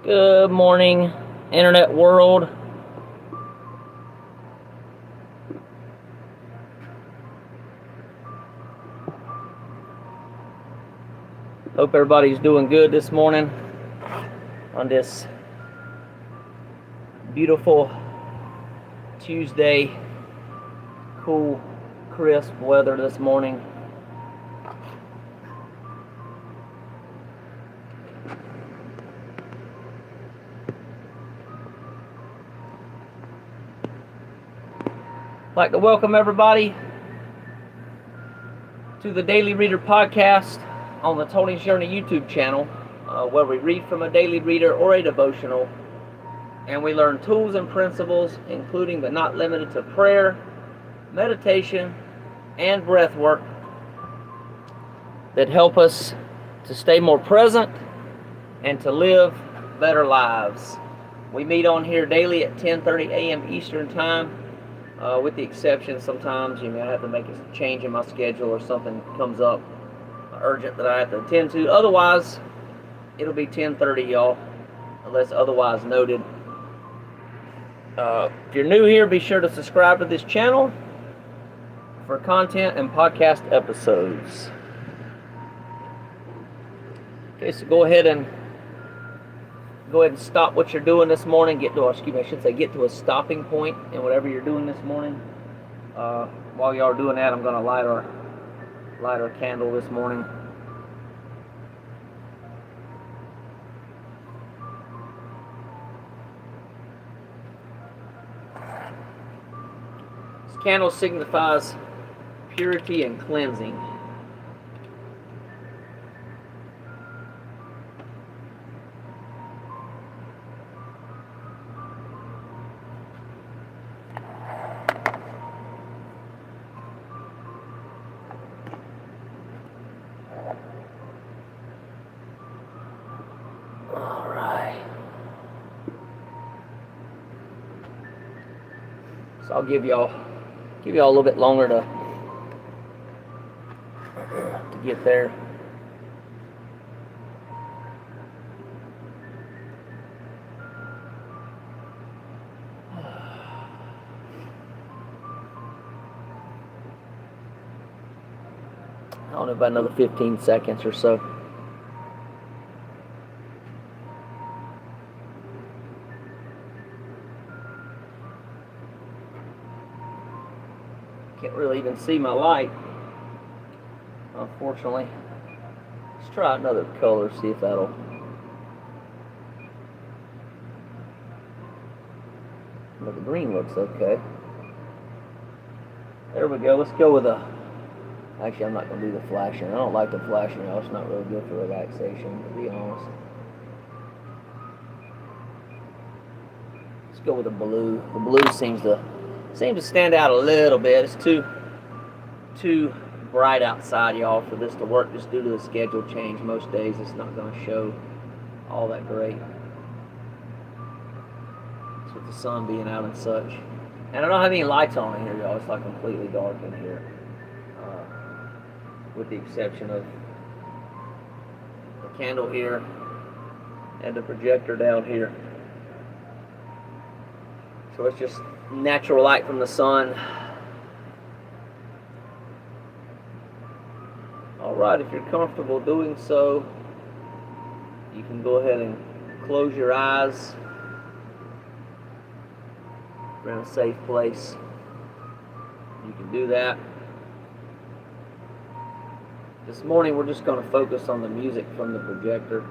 Good morning, internet world. Hope everybody's doing good this morning on this beautiful Tuesday. Cool, crisp weather this morning. I'd like to welcome everybody to the Daily Reader podcast on the Tony's Journey YouTube channel, where we read from a daily reader or a devotional, and we learn tools and principles, including but not limited to prayer, meditation, and breath work that help us to stay more present and to live better lives. We meet on here daily at 10:30 a.m. Eastern Time, with the exception sometimes I have to make a change in my schedule or something comes up urgent that I have to attend to. Otherwise, it'll be 10:30, y'all, unless otherwise noted. If you're new here, be sure to subscribe to this channel for content and podcast episodes. Okay, so go ahead and stop what you're doing this morning. Get to a stopping point in whatever you're doing this morning. While y'all are doing that, I'm going to light our candle this morning. This candle signifies purity and cleansing. So I'll give y'all a little bit longer to get there. I don't know, about another 15 seconds or so. Can't really even see my light, unfortunately. Let's try another color, see if that'll... But the green looks okay. There we go. Let's go with a... Actually, I'm not going to do the flashing. I don't like the flashing. It's not really good for relaxation, to be honest. Let's go with the blue. The blue seems to stand out a little bit. It's too bright outside, y'all, for this to work just due to the schedule change. Most days it's not going to show all that great. It's with the sun being out and such. And I don't have any lights on in here, y'all. It's like completely dark in here, with the exception of the candle here and the projector down here. So it's just natural light from the sun. Alright, if you're comfortable doing so, you can go ahead and close your eyes. If you're in a safe place, you can do that. This morning we're just going to focus on the music from the projector.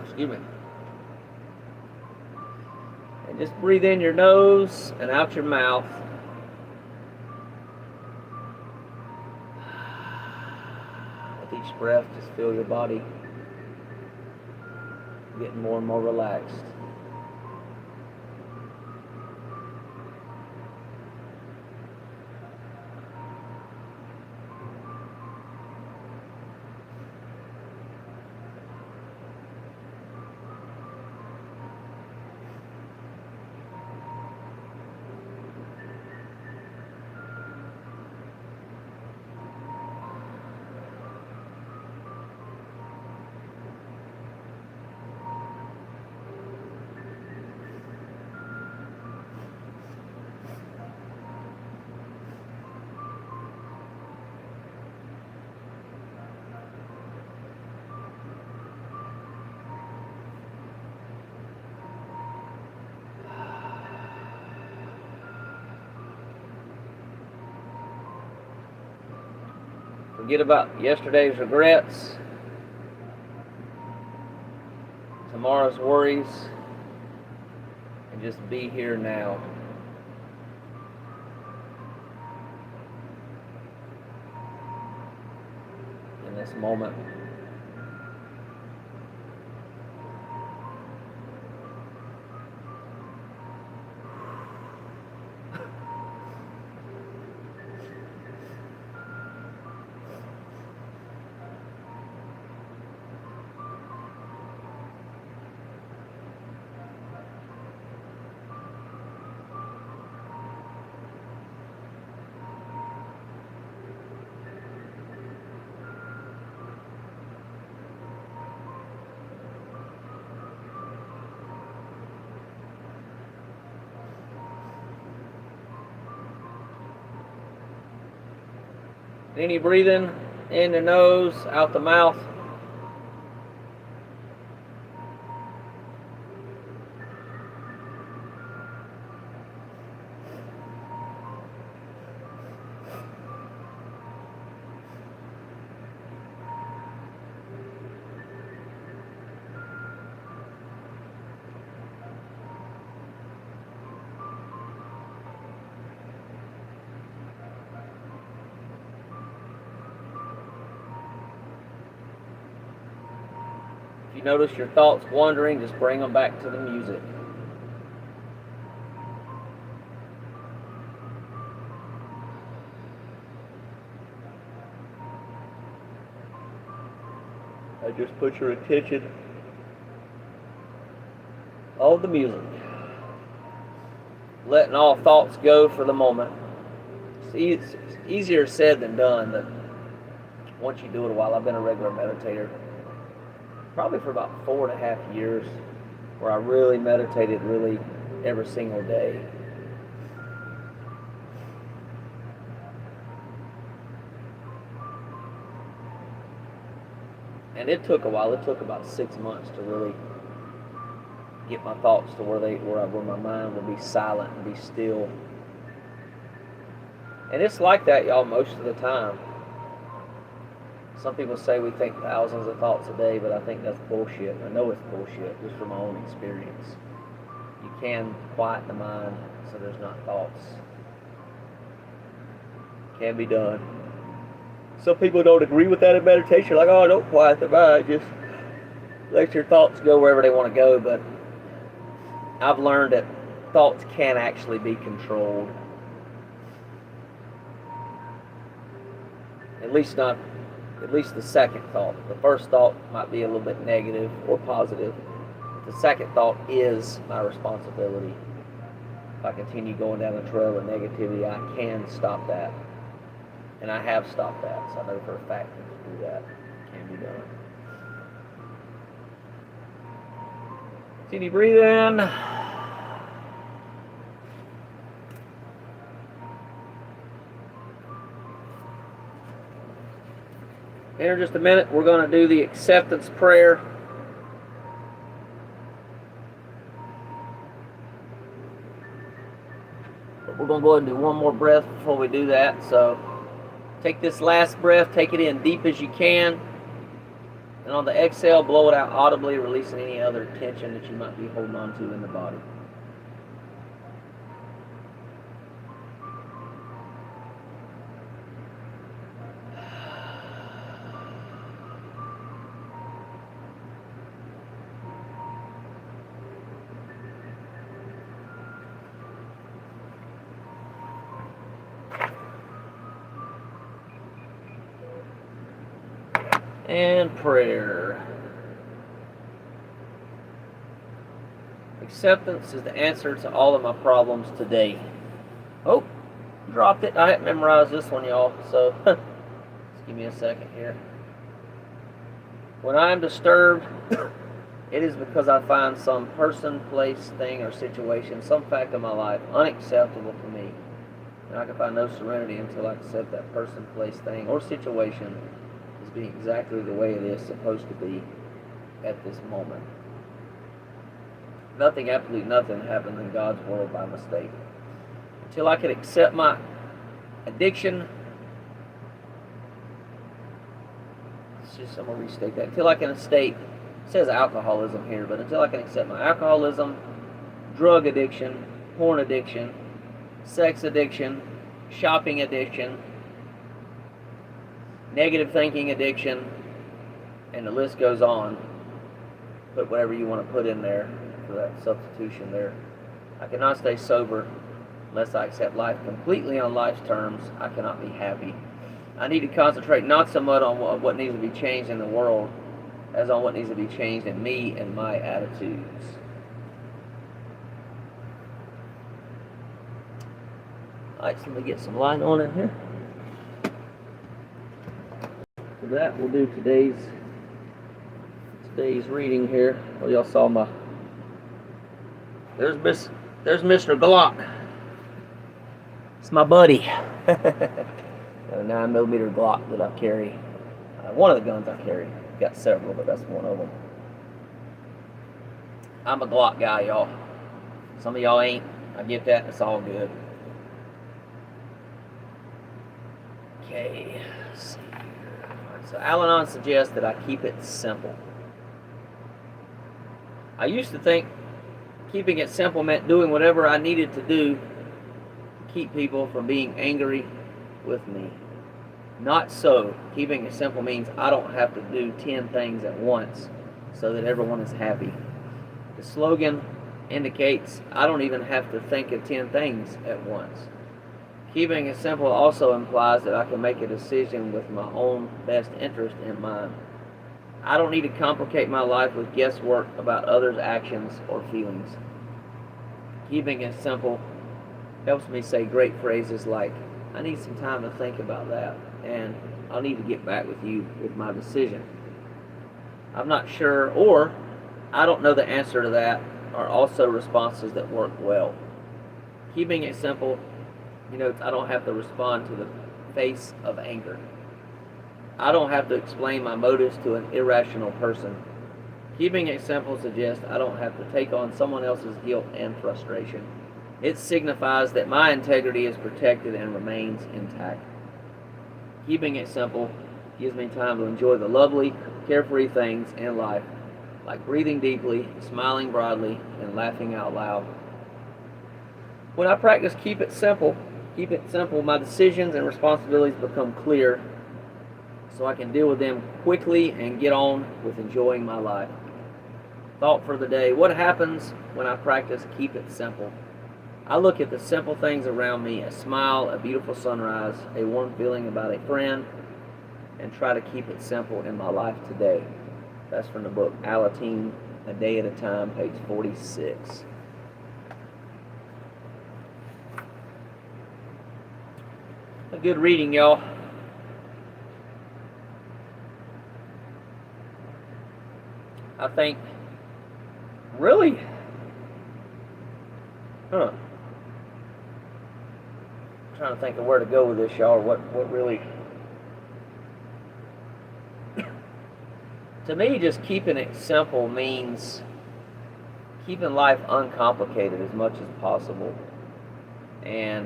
Excuse me. And just breathe in your nose and out your mouth. With each breath, just feel your body getting more and more relaxed. Forget about yesterday's regrets, tomorrow's worries, and just be here now. In this moment. Any breathing in the nose, out the mouth. If you notice your thoughts wandering, just bring them back to the music. I just put your attention on the music. Letting all thoughts go for the moment. It's easier said than done, but once you do it a while, I've been a regular meditator probably for about 4.5 years, where I really meditated every single day. And it took a while. It took about 6 months to really get my thoughts to where my mind would be silent and be still. And it's like that, y'all, most of the time. Some people say we think thousands of thoughts a day, but I think that's bullshit. I know it's bullshit, just from my own experience. You can quiet the mind so there's not thoughts. Can be done. Some people don't agree with that in meditation. Like, oh, don't quiet the mind. Just let your thoughts go wherever they want to go. But I've learned that thoughts can actually be controlled. At least the second thought. The first thought might be a little bit negative or positive. The second thought is my responsibility. If I continue going down the trail of negativity, I can stop that. And I have stopped that, so I know for a fact that to do that can be done. Continue breathing. Here in just a minute, we're going to do the acceptance prayer. But we're going to go ahead and do one more breath before we do that. So take this last breath, take it in deep as you can. And on the exhale, blow it out audibly, releasing any other tension that you might be holding on to in the body. And prayer. Acceptance is the answer to all of my problems today. Oh, dropped it. I hadn't memorized this one, y'all, so just give me a second here. When I am disturbed, it is because I find some person, place, thing, or situation, some fact of my life unacceptable to me. And I can find no serenity until I accept that person, place, thing, or situation as being exactly the way it is supposed to be at this moment. Nothing, absolutely nothing, happens in God's world by mistake. Until I can accept my addiction, I'm going to restate that. Until I can escape, it says alcoholism here, but until I can accept my alcoholism, drug addiction, porn addiction, sex addiction, shopping addiction, negative thinking addiction, and the list goes on. Put whatever you want to put in there for that substitution there. I cannot stay sober unless I accept life completely on life's terms. I cannot be happy. I need to concentrate not so much on what needs to be changed in the world as on what needs to be changed in me and my attitudes. Alright, so let me get some light on it here. For that, we'll do today's reading here. Well, y'all saw my... There's Mr. Glock. It's my buddy. A 9mm Glock that I carry. One of the guns I carry. I've got several, but that's one of them. I'm a Glock guy, y'all. Some of y'all ain't. I get that. It's all good. Okay. Let's see here. Right, so Al-Anon suggests that I keep it simple. I used to think keeping it simple meant doing whatever I needed to do to keep people from being angry with me. Not so. Keeping it simple means I don't have to do 10 things at once so that everyone is happy. The slogan indicates I don't even have to think of 10 things at once. Keeping it simple also implies that I can make a decision with my own best interest in mind. I don't need to complicate my life with guesswork about others' actions or feelings. Keeping it simple helps me say great phrases like, I need some time to think about that, and I'll need to get back with you with my decision. I'm not sure, or I don't know the answer to that, are also responses that work well. Keeping it simple, I don't have to respond to the face of anger. I don't have to explain my motives to an irrational person. Keeping it simple suggests I don't have to take on someone else's guilt and frustration. It signifies that my integrity is protected and remains intact. Keeping it simple gives me time to enjoy the lovely, carefree things in life, like breathing deeply, smiling broadly, and laughing out loud. When I practice keep it simple, my decisions and responsibilities become clear, so I can deal with them quickly and get on with enjoying my life. Thought for the day: what happens when I practice keep it simple? I look at the simple things around me: a smile, a beautiful sunrise, a warm feeling about a friend, and try to keep it simple in my life today. That's from the book Alateen, A Day at a Time, page 46. A good reading, y'all. I think, really, I'm trying to think of where to go with this, y'all, or what really, to me, just keeping it simple means keeping life uncomplicated as much as possible. And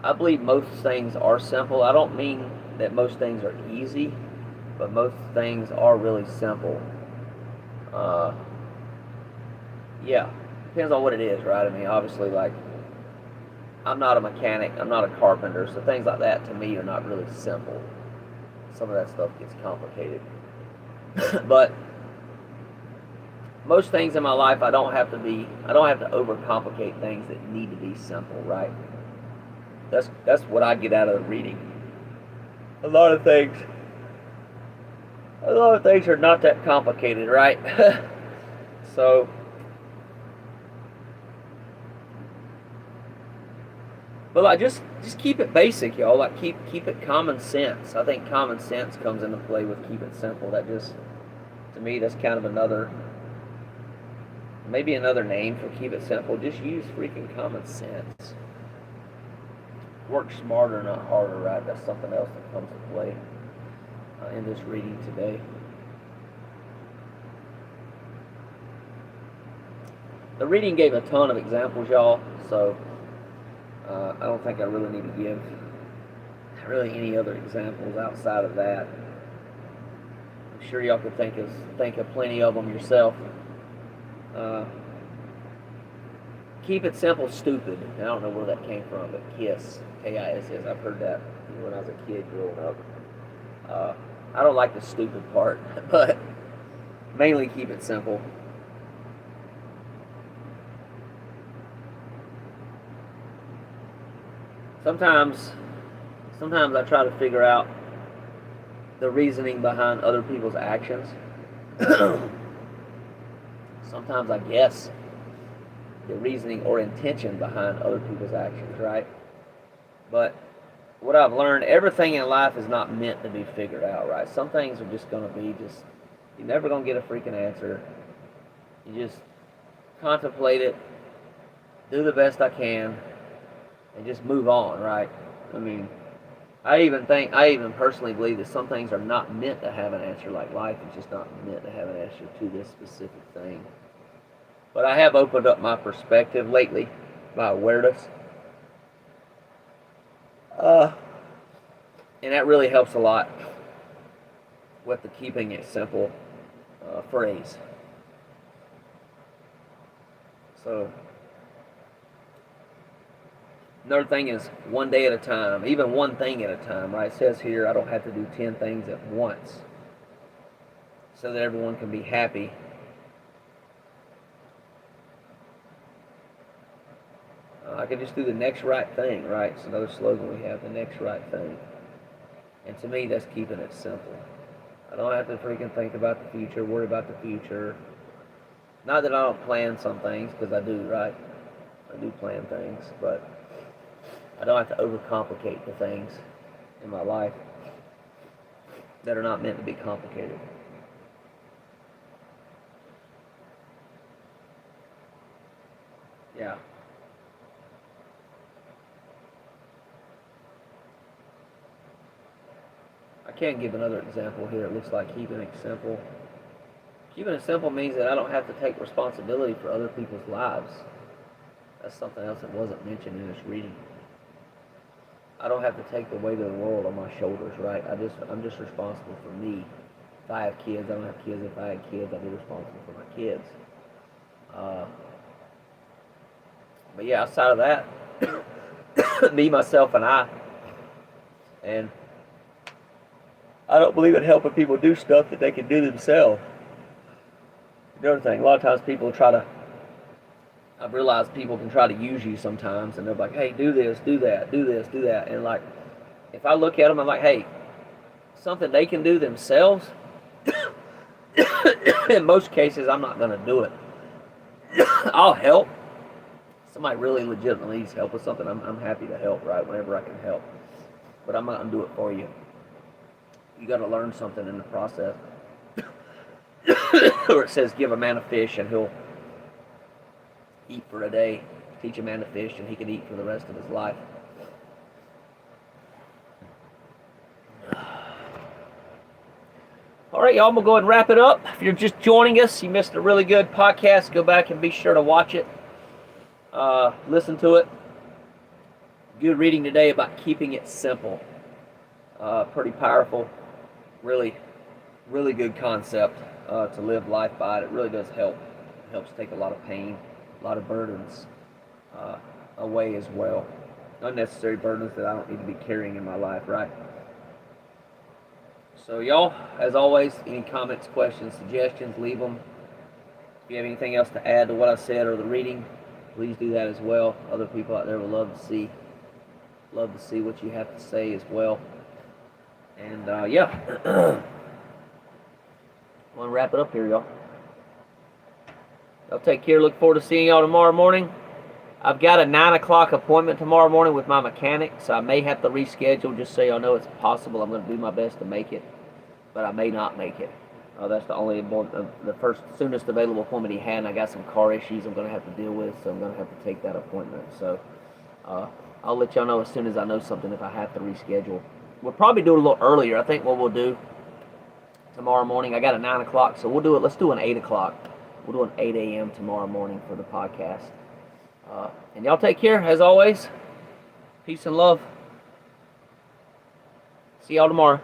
I believe most things are simple. I don't mean that most things are easy, but most things are really simple. Depends on what it is, right? I mean, obviously, like, I'm not a mechanic, I'm not a carpenter, so things like that to me are not really simple. Some of that stuff gets complicated. But most things in my life, I don't have to overcomplicate things that need to be simple, right? That's what I get out of the reading. A lot of things are not that complicated, right? So, but like just keep it basic, y'all. Like keep it common sense. I think common sense comes into play with keep it simple. That just, to me, that's kind of maybe another name for keep it simple. Just use freaking common sense. Work smarter, not harder, right? That's something else that comes into play in this reading today. The reading gave a ton of examples, y'all, so I don't think I really need to give really any other examples outside of that. I'm sure y'all could think of plenty of them yourself. Keep it simple, stupid. I don't know where that came from, but KISS, K-I-S-S. I've heard that when I was a kid growing up. I don't like the stupid part, but mainly keep it simple. Sometimes I try to figure out the reasoning behind other people's actions. Sometimes I guess the reasoning or intention behind other people's actions, right? But what I've learned, everything in life is not meant to be figured out, right? Some things are just going to be you're never going to get a freaking answer. You just contemplate it, do the best I can, and just move on, right? I mean, I even personally believe that some things are not meant to have an answer, like life is just not meant to have an answer to this specific thing. But I have opened up my perspective lately, my awareness. And that really helps a lot with the keeping it simple phrase. So, another thing is one day at a time, even one thing at a time, right? It says here I don't have to do 10 things at once so that everyone can be happy. I can just do the next right thing, right? It's another slogan we have, the next right thing. And to me, that's keeping it simple. I don't have to freaking think about the future, worry about the future. Not that I don't plan some things, because I do, right? I do plan things, but I don't have to overcomplicate the things in my life that are not meant to be complicated. Yeah. I can't give another example here. It looks like keeping it simple. Keeping it simple means that I don't have to take responsibility for other people's lives. That's something else that wasn't mentioned in this reading. I don't have to take the weight of the world on my shoulders, right? I'm just responsible for me. If I have kids, I don't have kids. If I had kids, I'd be responsible for my kids. But yeah, outside of that, me, myself, and I. And I don't believe in helping people do stuff that they can do themselves. The other thing, a lot of times people I've realized people can try to use you sometimes, and they're like, hey, do this, do that, do this, do that. And like, if I look at them, I'm like, hey, something they can do themselves, in most cases, I'm not going to do it. I'll help. Somebody really legitimately needs help with something, I'm happy to help, right, whenever I can help. But I'm not going to do it for you. You got to learn something in the process. Or it says, give a man a fish and he'll eat for a day. Teach a man to fish and he can eat for the rest of his life. All right, y'all, I'm going to go ahead and wrap it up. If you're just joining us, you missed a really good podcast. Go back and be sure to watch it. Listen to it. Good reading today about keeping it simple. Pretty powerful. Really, really good concept to live life by. It really does help. It helps take a lot of pain, a lot of burdens away as well. Unnecessary burdens that I don't need to be carrying in my life, right? So y'all, as always, any comments, questions, suggestions, leave them. If you have anything else to add to what I said or the reading, please do that as well. Other people out there would love to see what you have to say as well. And yeah, I'm gonna wrap it up here, y'all. Y'all take care. Look forward to seeing y'all tomorrow morning. I've got a 9 o'clock appointment tomorrow morning with my mechanic, so I may have to reschedule. Just so y'all know, it's possible. I'm gonna do my best to make it, but I may not make it. That's the first soonest available appointment he had, and I got some car issues I'm gonna have to deal with, so I'm gonna have to take that appointment. So I'll let y'all know as soon as I know something if I have to reschedule. We'll probably do it a little earlier. I think what we'll do tomorrow morning, I got a 9 o'clock, so let's do an 8 o'clock. We'll do an 8 a.m. tomorrow morning for the podcast. And y'all take care, as always. Peace and love. See y'all tomorrow.